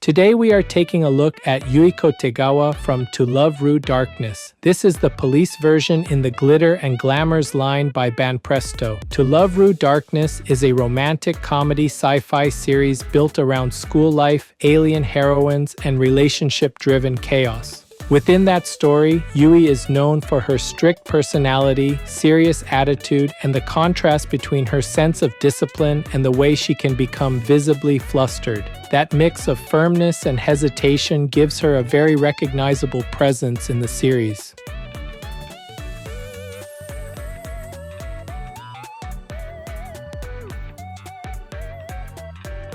Today we are taking a look at Yui Kotegawa from To Love Ru Darkness. This is the police version in the Glitter and Glamours line by Banpresto. To Love Ru Darkness is a romantic comedy sci-fi series built around school life, alien heroines, and relationship-driven chaos. Within that story, Yui is known for her strict personality, serious attitude, and the contrast between her sense of discipline and the way she can become visibly flustered. That mix of firmness and hesitation gives her a very recognizable presence in the series.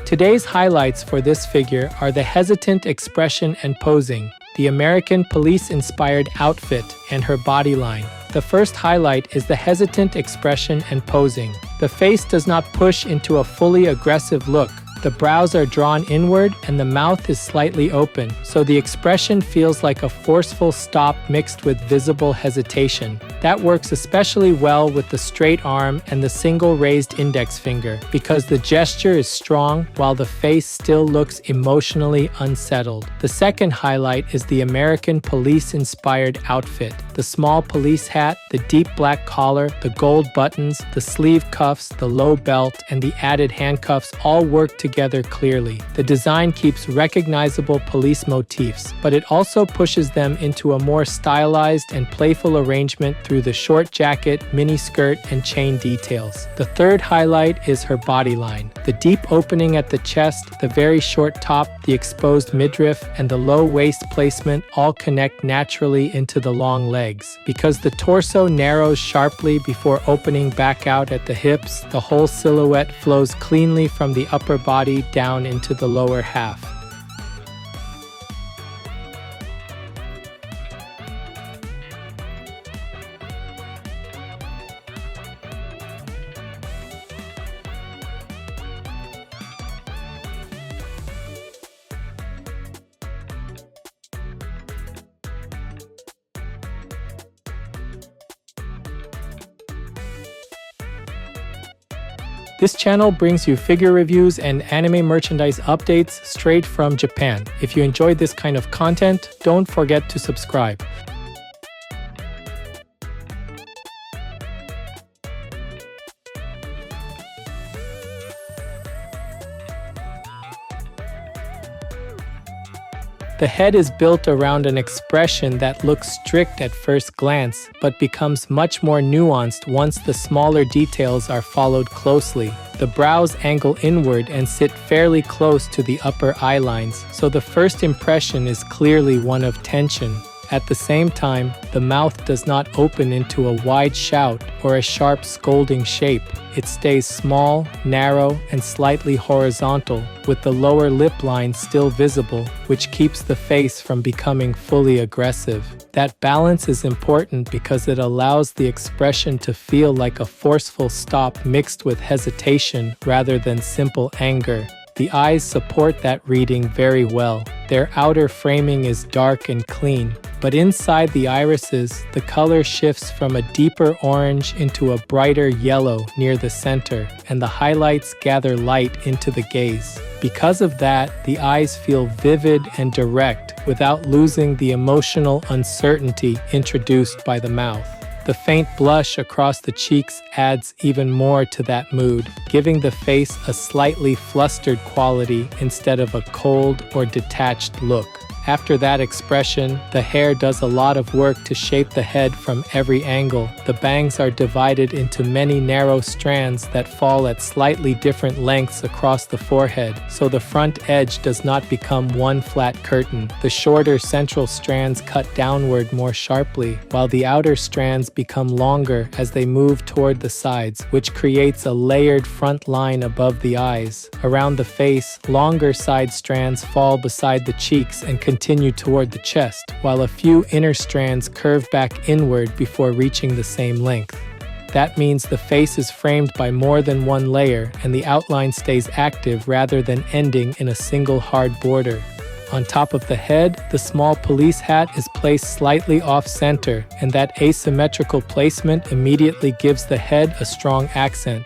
Today's highlights for this figure are the hesitant expression and posing, the American police-inspired outfit, and her body line. The first highlight is the hesitant expression and posing. The face does not push into a fully aggressive look. The brows are drawn inward and the mouth is slightly open, so the expression feels like a forceful stop mixed with visible hesitation. That works especially well with the straight arm and the single raised index finger, because the gesture is strong while the face still looks emotionally unsettled. The second highlight is the American police-inspired outfit. The small police hat, the deep black collar, the gold buttons, the sleeve cuffs, the low belt, and the added handcuffs all work together clearly. The design keeps recognizable police motifs, but it also pushes them into a more stylized and playful arrangement through the short jacket, mini skirt, and chain details. The third highlight is her body line. The deep opening at the chest, the very short top, the exposed midriff, and the low waist placement all connect naturally into the long legs. Because the torso narrows sharply before opening back out at the hips, the whole silhouette flows cleanly from the upper body down into the lower half. This channel brings you figure reviews and anime merchandise updates straight from Japan. If you enjoyed this kind of content, don't forget to subscribe. The head is built around an expression that looks strict at first glance, but becomes much more nuanced once the smaller details are followed closely. The brows angle inward and sit fairly close to the upper eye lines, so the first impression is clearly one of tension. At the same time, the mouth does not open into a wide shout or a sharp scolding shape. It stays small, narrow, and slightly horizontal, with the lower lip line still visible, which keeps the face from becoming fully aggressive. That balance is important because it allows the expression to feel like a forceful stop mixed with hesitation rather than simple anger. The eyes support that reading very well. Their outer framing is dark and clean, but inside the irises, the color shifts from a deeper orange into a brighter yellow near the center, and the highlights gather light into the gaze. Because of that, the eyes feel vivid and direct without losing the emotional uncertainty introduced by the mouth. The faint blush across the cheeks adds even more to that mood, giving the face a slightly flustered quality instead of a cold or detached look. After that expression, the hair does a lot of work to shape the head from every angle. The bangs are divided into many narrow strands that fall at slightly different lengths across the forehead, so the front edge does not become one flat curtain. The shorter central strands cut downward more sharply, while the outer strands become longer as they move toward the sides, which creates a layered front line above the eyes. Around the face, longer side strands fall beside the cheeks and continue toward the chest, while a few inner strands curve back inward before reaching the same length. That means the face is framed by more than one layer, and the outline stays active rather than ending in a single hard border. On top of the head, the small police hat is placed slightly off-center, and that asymmetrical placement immediately gives the head a strong accent.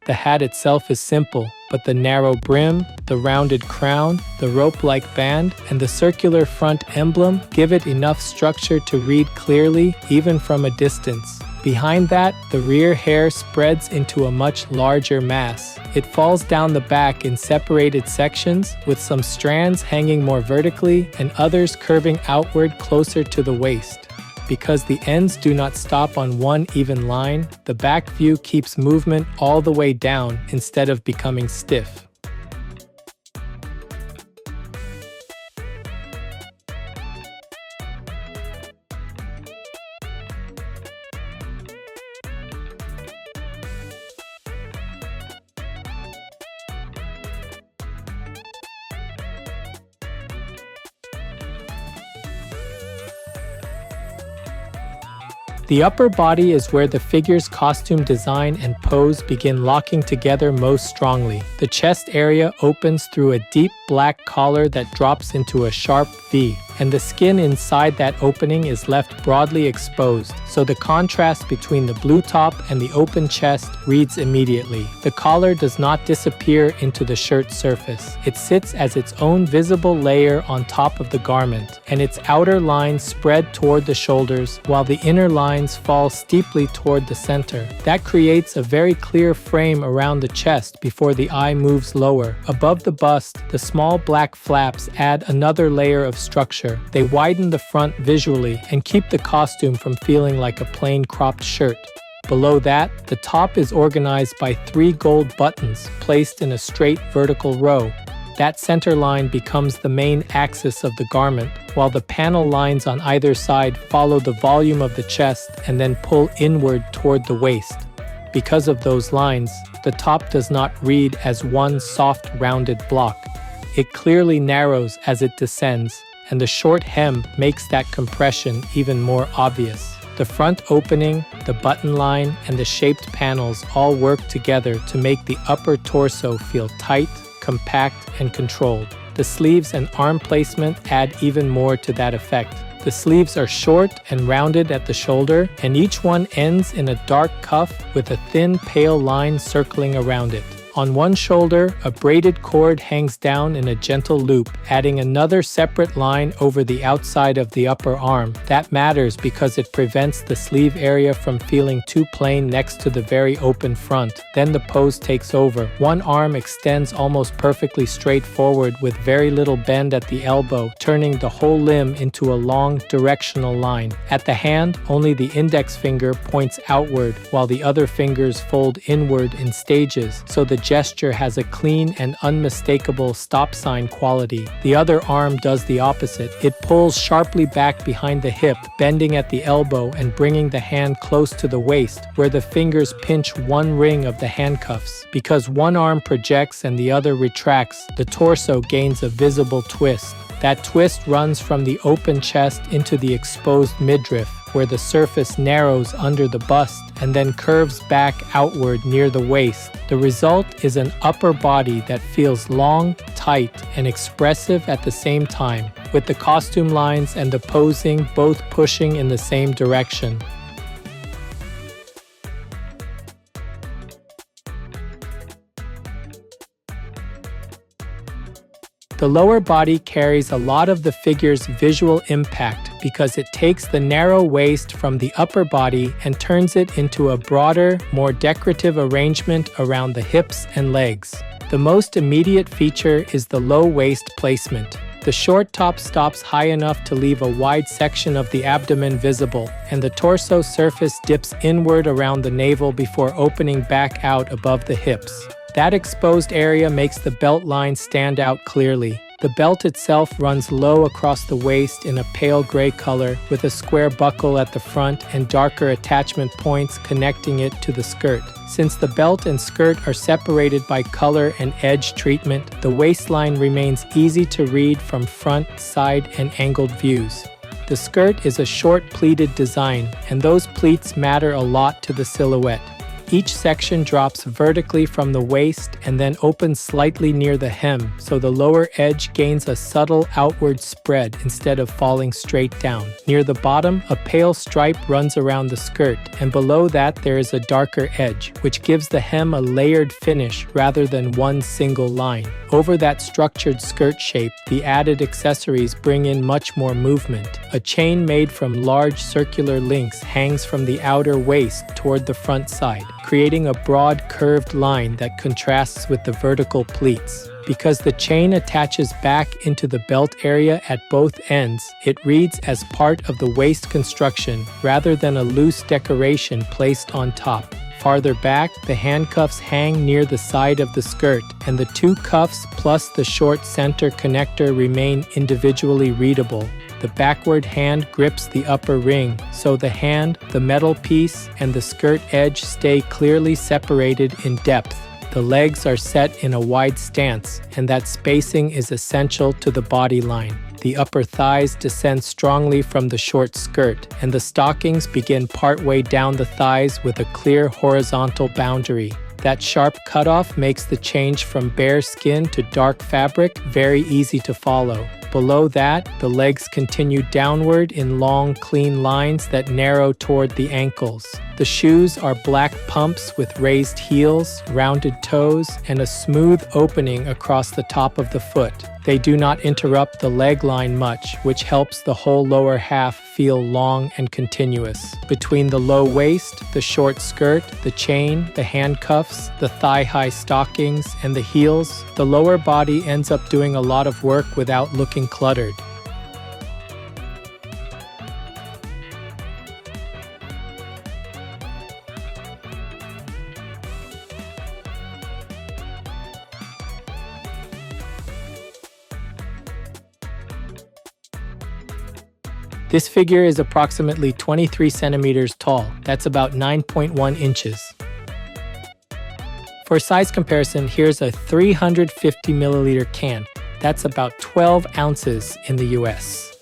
The hat itself is simple, but the narrow brim, the rounded crown, the rope-like band, and the circular front emblem give it enough structure to read clearly, even from a distance. Behind that, the rear hair spreads into a much larger mass. It falls down the back in separated sections, with some strands hanging more vertically and others curving outward closer to the waist. Because the ends do not stop on one even line, the back view keeps movement all the way down instead of becoming stiff. The upper body is where the figure's costume design and pose begin locking together most strongly. The chest area opens through a deep black collar that drops into a sharp V, and the skin inside that opening is left broadly exposed, so the contrast between the blue top and the open chest reads immediately. The collar does not disappear into the shirt surface. It sits as its own visible layer on top of the garment, and its outer lines spread toward the shoulders, while the inner lines fall steeply toward the center. That creates a very clear frame around the chest before the eye moves lower. Above the bust, the small black flaps add another layer of structure. They widen the front visually and keep the costume from feeling like a plain cropped shirt. Below that, the top is organized by 3 gold buttons placed in a straight vertical row. That center line becomes the main axis of the garment, while the panel lines on either side follow the volume of the chest and then pull inward toward the waist. Because of those lines, the top does not read as one soft, rounded block. It clearly narrows as it descends, and the short hem makes that compression even more obvious. The front opening, the button line, and the shaped panels all work together to make the upper torso feel tight, compact, and controlled. The sleeves and arm placement add even more to that effect. The sleeves are short and rounded at the shoulder, and each one ends in a dark cuff with a thin, pale line circling around it. On one shoulder, a braided cord hangs down in a gentle loop, adding another separate line over the outside of the upper arm. That matters because it prevents the sleeve area from feeling too plain next to the very open front. Then the pose takes over. One arm extends almost perfectly straight forward with very little bend at the elbow, turning the whole limb into a long, directional line. At the hand, only the index finger points outward, while the other fingers fold inward in stages, so the gesture has a clean and unmistakable stop sign quality. The other arm does the opposite. It pulls sharply back behind the hip, bending at the elbow and bringing the hand close to the waist, where the fingers pinch one ring of the handcuffs. Because one arm projects and the other retracts, the torso gains a visible twist. That twist runs from the open chest into the exposed midriff, where the surface narrows under the bust and then curves back outward near the waist. The result is an upper body that feels long, tight, and expressive at the same time, with the costume lines and the posing both pushing in the same direction. The lower body carries a lot of the figure's visual impact because it takes the narrow waist from the upper body and turns it into a broader, more decorative arrangement around the hips and legs. The most immediate feature is the low waist placement. The short top stops high enough to leave a wide section of the abdomen visible, and the torso surface dips inward around the navel before opening back out above the hips. That exposed area makes the belt line stand out clearly. The belt itself runs low across the waist in a pale gray color with a square buckle at the front and darker attachment points connecting it to the skirt. Since the belt and skirt are separated by color and edge treatment, the waistline remains easy to read from front, side, and angled views. The skirt is a short pleated design, and those pleats matter a lot to the silhouette. Each section drops vertically from the waist and then opens slightly near the hem, so the lower edge gains a subtle outward spread instead of falling straight down. Near the bottom, a pale stripe runs around the skirt, and below that there is a darker edge, which gives the hem a layered finish rather than one single line. Over that structured skirt shape, the added accessories bring in much more movement. A chain made from large circular links hangs from the outer waist toward the front side, creating a broad curved line that contrasts with the vertical pleats. Because the chain attaches back into the belt area at both ends, it reads as part of the waist construction rather than a loose decoration placed on top. Farther back, the handcuffs hang near the side of the skirt, and the two cuffs plus the short center connector remain individually readable. The backward hand grips the upper ring, so the hand, the metal piece, and the skirt edge stay clearly separated in depth. The legs are set in a wide stance, and that spacing is essential to the body line. The upper thighs descend strongly from the short skirt, and the stockings begin partway down the thighs with a clear horizontal boundary. That sharp cutoff makes the change from bare skin to dark fabric very easy to follow. Below that, the legs continue downward in long, clean lines that narrow toward the ankles. The shoes are black pumps with raised heels, rounded toes, and a smooth opening across the top of the foot. They do not interrupt the leg line much, which helps the whole lower half feel long and continuous. Between the low waist, the short skirt, the chain, the handcuffs, the thigh-high stockings, and the heels, the lower body ends up doing a lot of work without looking cluttered. This figure is approximately 23 centimeters tall. That's about 9.1 inches. For size comparison, here's a 350 milliliter can. That's about 12 ounces in the US.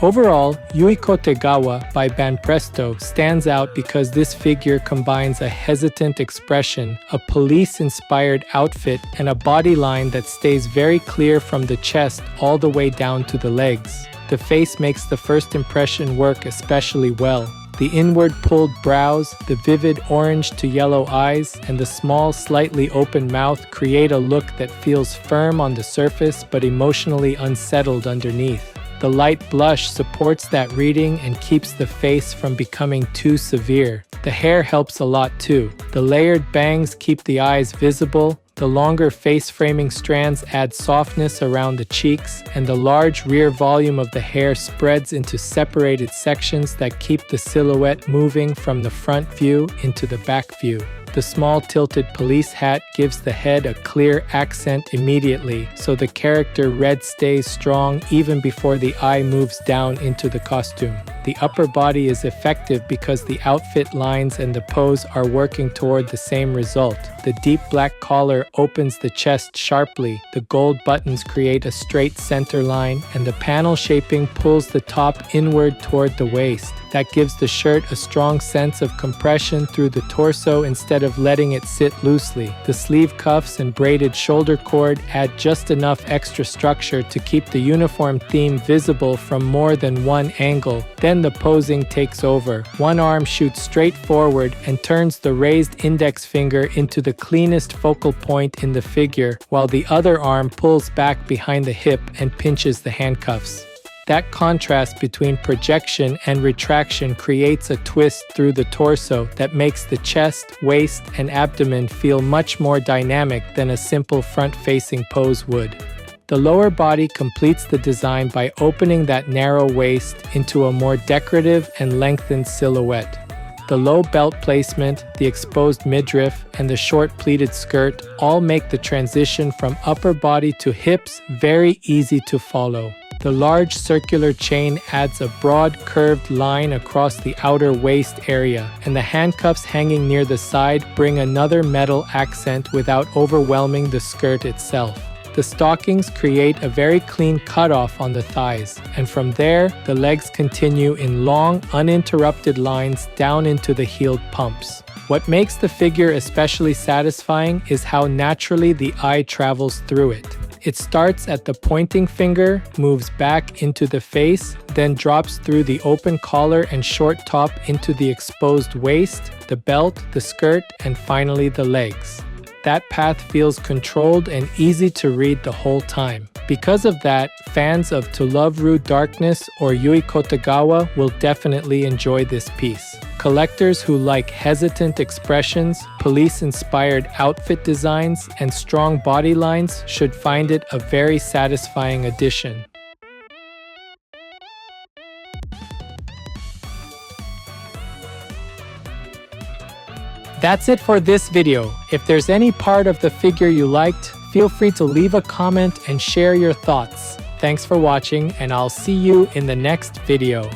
Overall, Yui Kotegawa by Banpresto stands out because this figure combines a hesitant expression, a police-inspired outfit, and a body line that stays very clear from the chest all the way down to the legs. The face makes the first impression work especially well. The inward pulled brows, the vivid orange to yellow eyes, and the small, slightly open mouth create a look that feels firm on the surface but emotionally unsettled underneath. The light blush supports that reading and keeps the face from becoming too severe. The hair helps a lot too. The layered bangs keep the eyes visible, the longer face-framing strands add softness around the cheeks, and the large rear volume of the hair spreads into separated sections that keep the silhouette moving from the front view into the back view. The small tilted police hat gives the head a clear accent immediately, so the character red stays strong even before the eye moves down into the costume. The upper body is effective because the outfit lines and the pose are working toward the same result. The deep black collar opens the chest sharply, the gold buttons create a straight center line, and the panel shaping pulls the top inward toward the waist. That gives the shirt a strong sense of compression through the torso instead of letting it sit loosely. The sleeve cuffs and braided shoulder cord add just enough extra structure to keep the uniform theme visible from more than one angle. Then the posing takes over. One arm shoots straight forward and turns the raised index finger into the cleanest focal point in the figure, while the other arm pulls back behind the hip and pinches the handcuffs. That contrast between projection and retraction creates a twist through the torso that makes the chest, waist, and abdomen feel much more dynamic than a simple front-facing pose would. The lower body completes the design by opening that narrow waist into a more decorative and lengthened silhouette. The low belt placement, the exposed midriff, and the short pleated skirt all make the transition from upper body to hips very easy to follow. The large circular chain adds a broad, curved line across the outer waist area, and the handcuffs hanging near the side bring another metal accent without overwhelming the skirt itself. The stockings create a very clean cutoff on the thighs, and from there, the legs continue in long, uninterrupted lines down into the heeled pumps. What makes the figure especially satisfying is how naturally the eye travels through it. It starts at the pointing finger, moves back into the face, then drops through the open collar and short top into the exposed waist, the belt, the skirt, and finally the legs. That path feels controlled and easy to read the whole time. Because of that, fans of To Love Ru Darkness or Yui Kotegawa will definitely enjoy this piece. Collectors who like hesitant expressions, police-inspired outfit designs, and strong body lines should find it a very satisfying addition. That's it for this video. If there's any part of the figure you liked, feel free to leave a comment and share your thoughts. Thanks for watching, and I'll see you in the next video.